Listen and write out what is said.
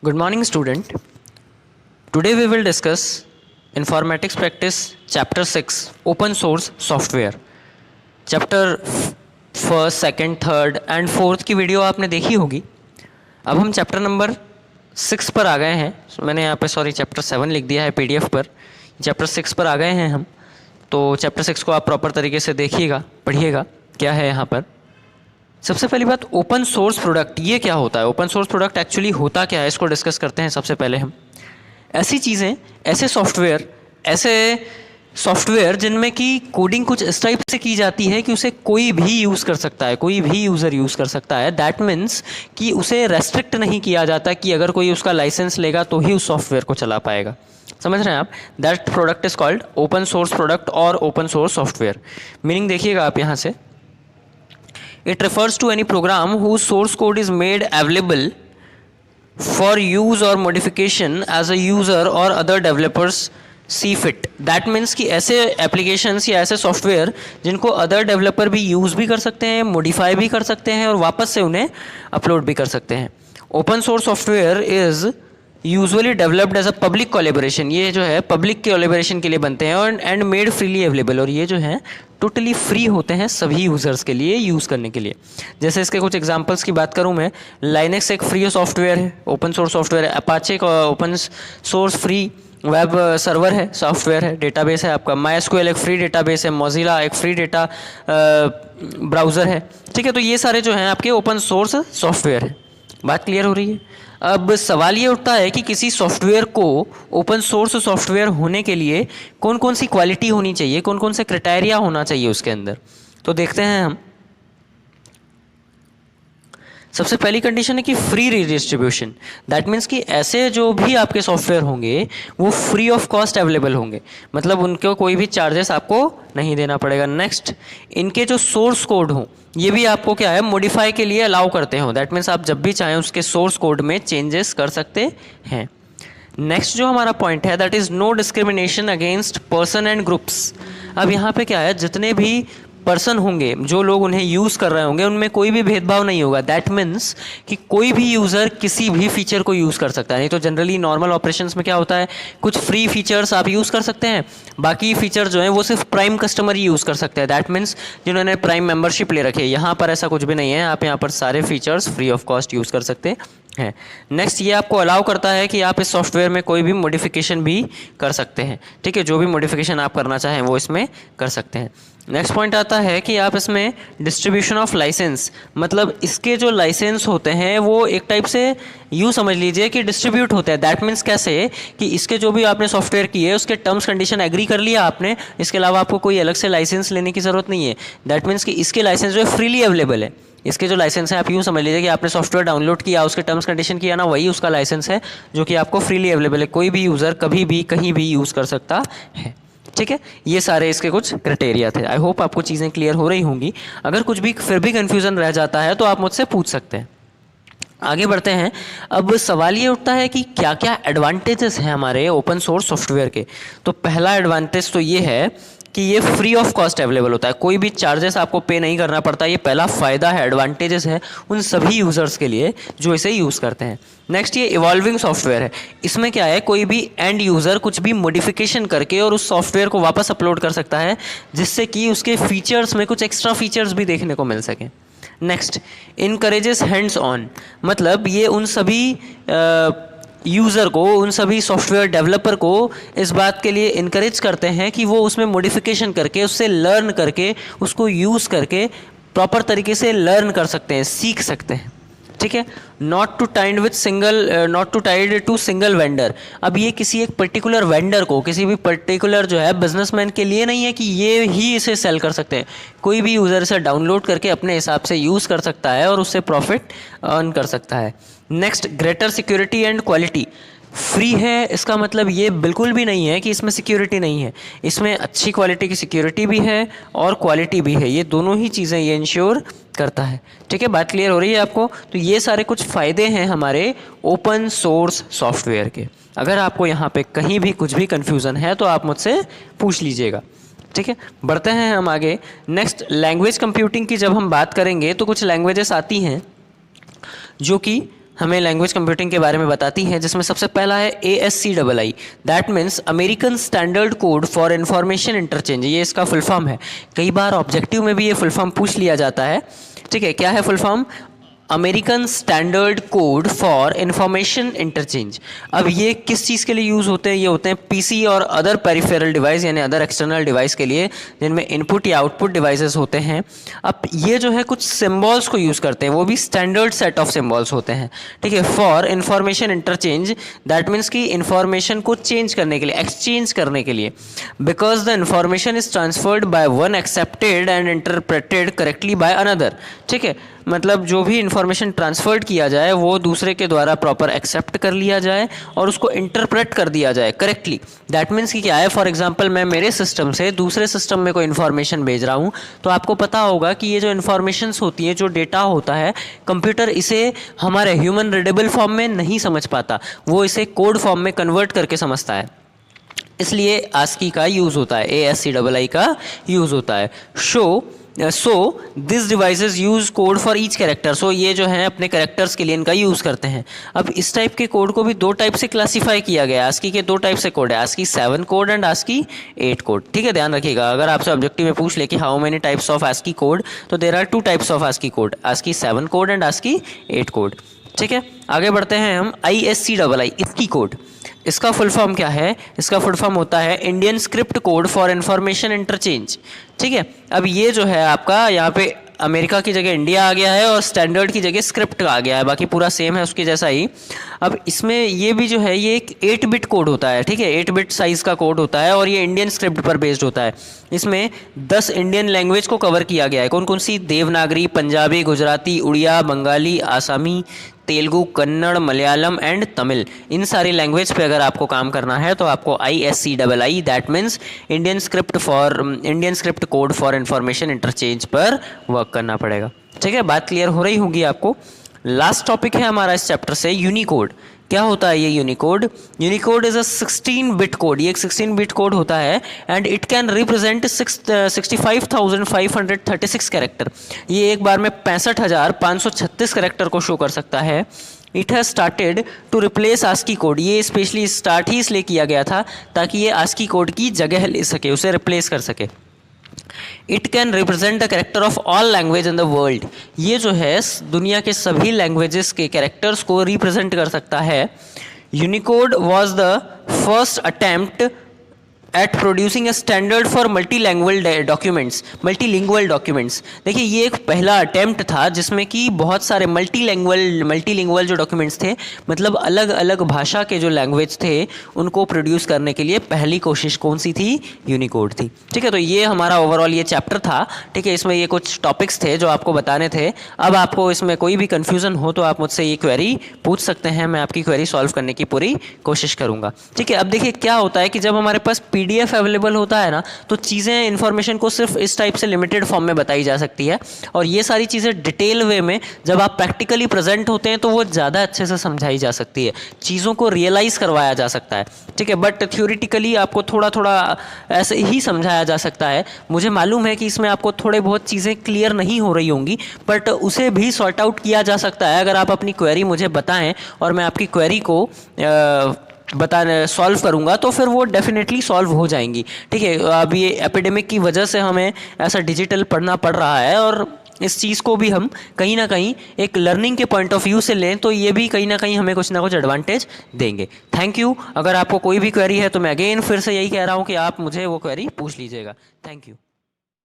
Good morning, student. Today we will discuss Informatics Practice Chapter 6 Open Source Software. Chapter first, second, third and fourth की video आपने देखी होगी. अब हम chapter number 6 पर आ गए हैं. मैंने यहाँ पे चैप्टर 7 लिख दिया है PDF पर. चैप्टर 6 पर आ गए हैं हम. तो चैप्टर 6 को आप प्रॉपर तरीके से देखिएगा, पढ़िएगा क्या है यहाँ पर. सबसे पहली बात, ओपन सोर्स प्रोडक्ट ये क्या होता है. ओपन सोर्स प्रोडक्ट एक्चुअली होता क्या है, इसको डिस्कस करते हैं. सबसे पहले हम ऐसी चीज़ें, ऐसे सॉफ्टवेयर जिनमें कि कोडिंग कुछ इस टाइप से की जाती है कि उसे कोई भी यूज़ कर सकता है, कोई भी यूज़र यूज़ कर सकता है. दैट मीन्स कि उसे रेस्ट्रिक्ट नहीं किया जाता कि अगर कोई उसका लाइसेंस लेगा तो ही उस सॉफ्टवेयर को चला पाएगा. समझ रहे हैं आप. That product is called open source product और ओपन सोर्स सॉफ्टवेयर. मीनिंग देखिएगा आप यहाँ से, it refers to any program whose source code is made available for use or modification as a user or other developers see fit. That means कि ऐसे applications या ऐसे software जिनको other developer भी यूज़ भी कर सकते हैं, मॉडिफाई भी कर सकते हैं और वापस से उन्हें अपलोड भी कर सकते हैं. Open source software is usually developed as a public collaboration. ये जो है पब्लिक कोलेबोरेशन के लिए बनते हैं और एंड मेड फ्रीली अवेलेबल. और ये जो है टोटली फ्री होते हैं सभी यूज़र्स के लिए यूज़ करने के लिए. जैसे इसके कुछ एग्जांपल्स की बात करूं मैं, लाइनेक्स एक फ्री सॉफ्टवेयर है, ओपन सोर्स सॉफ्टवेयर है. अपाचे का open source free web server है, सॉफ्टवेयर है, डेटाबेस है आपका. MySQL एक फ्री डेटाबेस है. मोजिला एक फ्री डेटा ब्राउज़र है. ठीक है, तो ये सारे जो हैं आपके ओपन सोर्स सॉफ्टवेयर है. बात क्लियर हो रही है. अब सवाल ये उठता है कि किसी सॉफ्टवेयर को ओपन सोर्स सॉफ्टवेयर होने के लिए कौन कौन सी क्वालिटी होनी चाहिए, कौन कौन से क्राइटेरिया होना चाहिए उसके अंदर. तो देखते हैं हम. सबसे पहली कंडीशन है कि फ्री रीडिस्ट्रीब्यूशन. दैट मीन्स कि ऐसे जो भी आपके सॉफ्टवेयर होंगे वो फ्री ऑफ कॉस्ट अवेलेबल होंगे, मतलब उनको कोई भी चार्जेस आपको नहीं देना पड़ेगा. नेक्स्ट, इनके जो सोर्स कोड हों ये भी आपको क्या है, मॉडिफाई के लिए अलाउ करते हो. दैट मीन्स आप जब भी चाहें उसके सोर्स कोड में चेंजेस कर सकते हैं. नेक्स्ट जो हमारा पॉइंट है, that is no discrimination against person and groups. अब यहाँ पे क्या है, जितने भी पर्सन होंगे, जो लोग उन्हें यूज़ कर रहे होंगे, उनमें कोई भी भेदभाव नहीं होगा. दैट मीन्स कि कोई भी यूज़र किसी भी फीचर को यूज़ कर सकता है. नहीं तो जनरली नॉर्मल ऑपरेशंस में क्या होता है, कुछ फ्री फीचर्स आप यूज़ कर सकते हैं, बाकी फीचर जो हैं वो सिर्फ प्राइम कस्टमर ही यूज़ कर सकते हैं. दैट मीन्स जिन्होंने प्राइम मेंबरशिप ले रखी है. यहाँ पर ऐसा कुछ भी नहीं है, आप यहाँ पर सारे features free of cost use कर सकते हैं. नेक्स्ट, ये आपको अलाउ करता है कि आप इस सॉफ्टवेयर में कोई भी मॉडिफिकेशन भी कर सकते हैं. ठीक है, जो भी मॉडिफिकेशन आप करना चाहें वो इसमें कर सकते हैं. नेक्स्ट पॉइंट आता है कि आप इसमें डिस्ट्रीब्यूशन ऑफ लाइसेंस, मतलब इसके जो लाइसेंस होते हैं वो एक टाइप से यूँ समझ लीजिए कि डिस्ट्रीब्यूट होते हैं. दैट मीन्स कैसे कि इसके जो भी आपने सॉफ्टवेयर किए उसके टर्म्स कंडीशन एग्री कर लिया आपने, इसके अलावा आपको कोई अलग से लाइसेंस लेने की ज़रूरत नहीं है. दैट मीन्स कि इसके लाइसेंस जो है फ्रीली अवेलेबल है. इसके जो लाइसेंस है आप यूँ समझ लीजिए कि आपने सॉफ्टवेयर डाउनलोड किया, उसके टर्म्स कंडीशन किया ना, वही उसका लाइसेंस है जो कि आपको फ्रीली अवेलेबल है. कोई भी यूज़र कभी भी कहीं भी यूज़ कर सकता है. ठीक है, ये सारे इसके कुछ क्राइटेरिया थे. आई होप आपको चीज़ें क्लियर हो रही होंगी. अगर कुछ भी फिर भी कन्फ्यूज़न रह जाता है तो आप मुझसे पूछ सकते हैं. आगे बढ़ते हैं. अब सवाल ये उठता है कि क्या क्या एडवांटेजेस हैं हमारे ओपन सोर्स सॉफ्टवेयर के. तो पहला एडवांटेज तो ये है कि ये फ्री ऑफ कॉस्ट अवेलेबल होता है, कोई भी चार्जेस आपको पे नहीं करना पड़ता. ये पहला फ़ायदा है, एडवांटेजेस है उन सभी यूज़र्स के लिए जो इसे यूज़ करते हैं. नेक्स्ट, ये इवॉल्विंग सॉफ्टवेयर है. इसमें क्या है, कोई भी एंड यूज़र कुछ भी मॉडिफिकेशन करके और उस सॉफ्टवेयर को वापस अपलोड कर सकता है, जिससे कि उसके फीचर्स में कुछ एक्स्ट्रा फीचर्स भी देखने को मिल सकें. नेक्स्ट, इनकरेजेस हैंड्स ऑन, मतलब ये उन सभी यूज़र को, उन सभी सॉफ्टवेयर डेवलपर को इस बात के लिए इनकरेज करते हैं कि वो उसमें मॉडिफिकेशन करके, उससे लर्न करके, उसको यूज़ करके प्रॉपर तरीके से लर्न कर सकते हैं, सीख सकते हैं. ठीक है, not to tied to single vendor. अब ये किसी एक पर्टिकुलर वेंडर को, किसी भी पर्टिकुलर जो है बिजनेसमैन के लिए नहीं है कि ये ही इसे सेल कर सकते हैं. कोई भी यूज़र इसे डाउनलोड करके अपने हिसाब से यूज़ कर सकता है और उससे प्रॉफिट अर्न कर सकता है. Next, greater security and quality. Free है इसका मतलब ये बिल्कुल भी नहीं है कि इसमें सिक्योरिटी नहीं है. इसमें अच्छी क्वालिटी की सिक्योरिटी भी है और क्वालिटी भी है. ये दोनों ही चीज़ें ये इंश्योर करता है. ठीक है, बात क्लियर हो रही है आपको. तो ये सारे कुछ फ़ायदे हैं हमारे ओपन सोर्स सॉफ्टवेयर के. अगर आपको यहाँ पे कहीं भी कुछ भी कन्फ्यूज़न है तो आप मुझसे पूछ लीजिएगा. ठीक है, बढ़ते हैं हम आगे. नेक्स्ट, लैंग्वेज कंप्यूटिंग की जब हम बात करेंगे तो कुछ लैंग्वेजेस आती हैं जो कि हमें लैंग्वेज कंप्यूटिंग के बारे में बताती है, जिसमें सबसे पहला है ASCII, that means American standard code for information interchange. ये इसका फुल फॉर्म है। कई बार ऑब्जेक्टिव में भी ये फुल फॉर्म पूछ लिया जाता है। ठीक है, क्या है full form? American standard code for information interchange. अब ये किस चीज़ के लिए यूज़ होते हैं? ये होते हैं पीसी और अदर पेरिफेरल डिवाइस यानी अदर एक्सटर्नल डिवाइस के लिए, जिनमें इनपुट या आउटपुट डिवाइसेस होते हैं। अब ये जो है कुछ सिम्बॉल्स को यूज़ करते हैं, वो भी स्टैंडर्ड सेट ऑफ सिम्बॉल्स होते हैं। ठीक है, for information interchange, that means कि इंफॉर्मेशन को चेंज करने के लिए, एक्सचेंज करने के लिए। Because the information is transferred by one accepted and interpreted correctly by another. ठीक है, मतलब जो भी इंफॉर्मेशन ट्रांसफर्ड किया जाए वो दूसरे के द्वारा प्रॉपर एक्सेप्ट कर लिया जाए और उसको इंटरप्रेट कर दिया जाए करेक्टली। दैट मीन्स कि क्या है, फॉर एग्जांपल मैं मेरे सिस्टम से दूसरे सिस्टम में कोई इन्फॉर्मेशन भेज रहा हूँ, तो आपको पता होगा कि ये जो इन्फॉर्मेशंस होती है, जो डेटा होता है, कंप्यूटर इसे हमारे ह्यूमन रीडेबल फॉर्म में नहीं समझ पाता, वो इसे कोड फॉर्म में कन्वर्ट करके समझता है। इसलिए ASCII का यूज़ होता है, ASCII का यूज़ होता है। So this devices use code for each character. So ये जो है अपने कैरेक्टर्स के लिए इनका यूज़ करते हैं। अब इस टाइप के कोड को भी दो टाइप से क्लासीफाई किया गया है। ASCII के दो टाइप से कोड है, ASCII 7 code and ASCII 8 code. ठीक है, ध्यान रखिएगा, अगर आपसे ऑब्जेक्टिव में पूछ ले कि how many types of ASCII code, तो there are 2 types of ASCII code, ASCII 7 code and ASCII 8 code. ठीक है, आगे बढ़ते हैं हम। ISCII, इसकी कोड, इसका फुल फॉर्म क्या है? इसका फुल फॉर्म होता है Indian script code for information interchange. ठीक है, अब ये जो है आपका यहाँ पे अमेरिका की जगह इंडिया आ गया है और स्टैंडर्ड की जगह स्क्रिप्ट आ गया है, बाकी पूरा सेम है उसके जैसा ही। अब इसमें ये भी जो है ये एक 8 बिट कोड होता है। ठीक है, 8 बिट साइज़ का कोड होता है और ये इंडियन स्क्रिप्ट पर बेस्ड होता है। इसमें 10 इंडियन लैंग्वेज को कवर किया गया है। कौन कौन सी? देवनागरी, पंजाबी, गुजराती, उड़िया, बंगाली, आसामी, तेलुगु, कन्नड़, मलयालम एंड तमिल। इन सारी लैंग्वेज पे अगर आपको काम करना है तो आपको ISCII, that means Indian script code for information interchange पर वर्क करना पड़ेगा। ठीक है, बात क्लियर हो रही होगी आपको। लास्ट टॉपिक है हमारा इस चैप्टर से, यूनिकोड। क्या होता है ये Unicode? Unicode is a 16 bit code. ये एक 16 बिट कोड होता है and it can represent 65,536 character. ये एक बार में 65,536 कैरेक्टर को शो कर सकता है। It has started to replace ASCII code. ये स्पेशली स्टार्ट ही इसलिए किया गया था ताकि ये ASCII कोड की जगह ले सके, उसे रिप्लेस कर सके। It can represent the character of all language in the world. ये जो है दुनिया के सभी लैंग्वेजेस के कैरेक्टर्स को रिप्रेजेंट कर सकता है। Unicode was the first attempt at producing a standard for multilingual documents. देखिए, ये एक पहला अटेम्प्ट था जिसमें कि बहुत सारे मल्टीलिंगुअल जो डॉक्यूमेंट्स थे, मतलब अलग अलग भाषा के जो लैंग्वेज थे उनको प्रोड्यूस करने के लिए पहली कोशिश कौन सी थी? यूनिकोड थी। ठीक है, तो ये हमारा ओवरऑल ये चैप्टर था। ठीक है, इसमें ये कुछ टॉपिक्स थे जो आपको बताने थे। अब आपको इसमें कोई भी कन्फ्यूज़न हो तो आप मुझसे ये क्वेरी पूछ सकते हैं, मैं आपकी क्वेरी सॉल्व करने की पूरी कोशिश करूँगा। ठीक है, अब देखिए क्या होता है कि जब हमारे पास PDF अवेलेबल होता है ना, तो चीज़ें इन्फॉर्मेशन को सिर्फ इस टाइप से लिमिटेड फॉर्म में बताई जा सकती है, और ये सारी चीज़ें डिटेल वे में जब आप प्रैक्टिकली प्रेजेंट होते हैं तो वो ज़्यादा अच्छे से समझाई जा सकती है, चीज़ों को रियलाइज़ करवाया जा सकता है। ठीक है, बट थ्योरेटिकली आपको थोड़ा थोड़ा ऐसे ही समझाया जा सकता है। मुझे मालूम है कि इसमें आपको थोड़े बहुत चीज़ें क्लियर नहीं हो रही होंगी, बट उसे भी सॉर्ट आउट किया जा सकता है अगर आप अपनी क्वेरी मुझे बताएं और मैं आपकी क्वेरी को सॉल्व करूंगा तो फिर वो डेफिनेटली सॉल्व हो जाएंगी। ठीक है, अब ये एपिडेमिक की वजह से हमें ऐसा डिजिटल पढ़ना पड़ रहा है, और इस चीज़ को भी हम कहीं ना कहीं एक लर्निंग के पॉइंट ऑफ व्यू से लें तो ये भी कहीं ना कहीं हमें कुछ ना कुछ एडवांटेज देंगे। Thank you. अगर आपको कोई भी क्वेरी है तो मैं अगेन फिर से यही कह रहा हूँ कि आप मुझे वो क्वेरी पूछ लीजिएगा। Thank you.